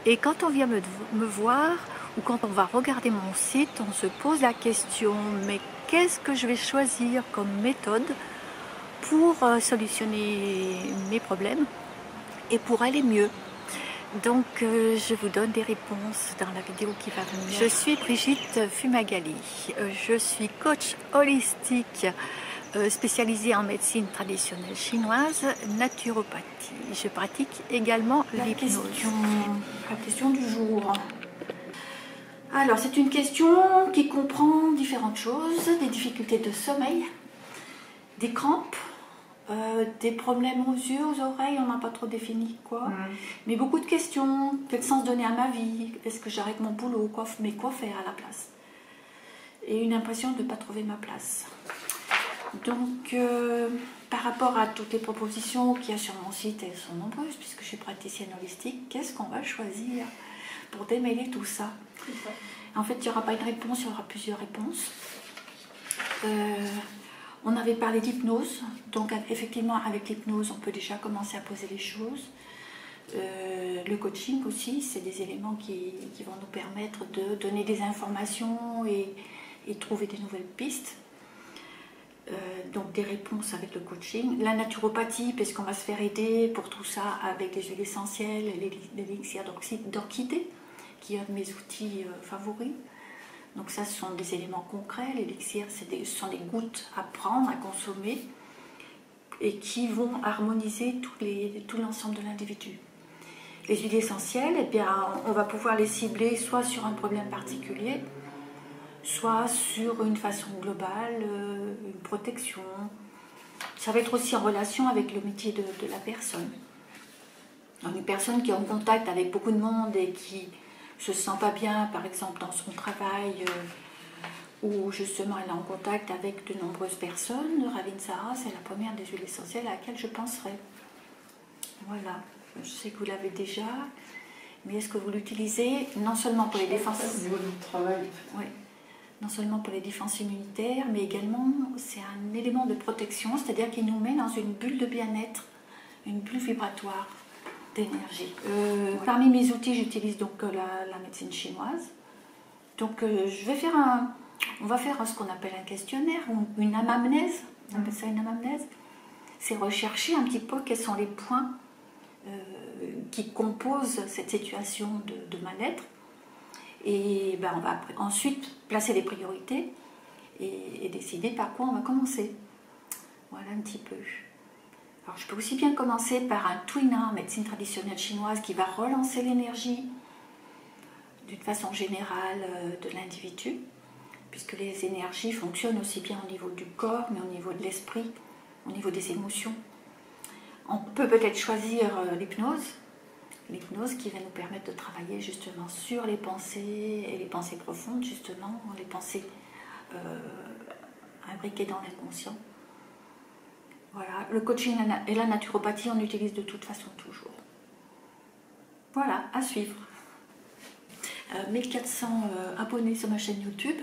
Et quand on vient me voir ou quand on va regarder mon site, on se pose la question, mais qu'est-ce que je vais choisir comme méthode pour solutionner mes problèmes et pour aller mieux? Donc je vous donne des réponses dans la vidéo qui va venir. Je suis Brigitte Fumagalli, je suis coach holistique spécialisée en médecine traditionnelle chinoise, naturopathie. Je pratique également l'hypnose. La question du jour. Alors c'est une question qui comprend différentes choses, des difficultés de sommeil, des crampes, des problèmes aux yeux, aux oreilles, on n'a pas trop défini quoi. Mais beaucoup de questions, quel sens donner à ma vie, est-ce que j'arrête mon boulot, mais quoi faire à la place? Et une impression de ne pas trouver ma place. Donc par rapport à toutes les propositions qu'il y a sur mon site, elles sont nombreuses puisque je suis praticienne holistique, qu'est-ce qu'on va choisir pour démêler tout ça? En fait, il n'y aura pas une réponse, il y aura plusieurs réponses. On avait parlé d'hypnose, donc effectivement avec l'hypnose on peut déjà commencer à poser les choses. Le coaching aussi, c'est des éléments qui vont nous permettre de donner des informations et trouver des nouvelles pistes. Donc des réponses avec le coaching. La naturopathie, puisqu'on va se faire aider pour tout ça avec des huiles essentielles, l'élixir d'orchidée, qui est un de mes outils favoris. Donc ça, ce sont des éléments concrets. L'élixir, ce sont des gouttes à prendre, à consommer, et qui vont harmoniser tout l'ensemble de l'individu. Les huiles essentielles, eh bien, on va pouvoir les cibler soit sur un problème particulier, soit sur une façon globale, une protection. Ça va être aussi en relation avec le métier de la personne. Une personne qui est en contact avec beaucoup de monde et qui se sent pas bien, par exemple dans son travail, ou justement elle est en contact avec de nombreuses personnes, Ravinsara, c'est la première des huiles essentielles à laquelle je penserai. Voilà, je sais que vous l'avez déjà, mais est-ce que vous l'utilisez non seulement pour les défenses... Au niveau du travail. Oui. Non seulement pour les défenses immunitaires, mais également c'est un élément de protection, c'est-à-dire qu'il nous met dans une bulle de bien-être, une bulle vibratoire d'énergie. Parmi mes outils, j'utilise donc la médecine chinoise. Donc on va faire ce qu'on appelle un questionnaire, une anamnèse, on appelle ça une anamnèse. C'est rechercher un petit peu quels sont les points qui composent cette situation de mal-être. Et ben, on va ensuite placer des priorités et décider par quoi on va commencer. Voilà un petit peu. Alors je peux aussi bien commencer par un Tuina en médecine traditionnelle chinoise qui va relancer l'énergie d'une façon générale de l'individu, puisque les énergies fonctionnent aussi bien au niveau du corps, mais au niveau de l'esprit, au niveau des émotions. On peut peut-être choisir l'hypnose qui va nous permettre de travailler justement sur les pensées, et les pensées profondes justement, les pensées imbriquées dans l'inconscient. Voilà, le coaching et la naturopathie, on utilise de toute façon toujours. Voilà, à suivre. 1400 abonnés sur ma chaîne YouTube.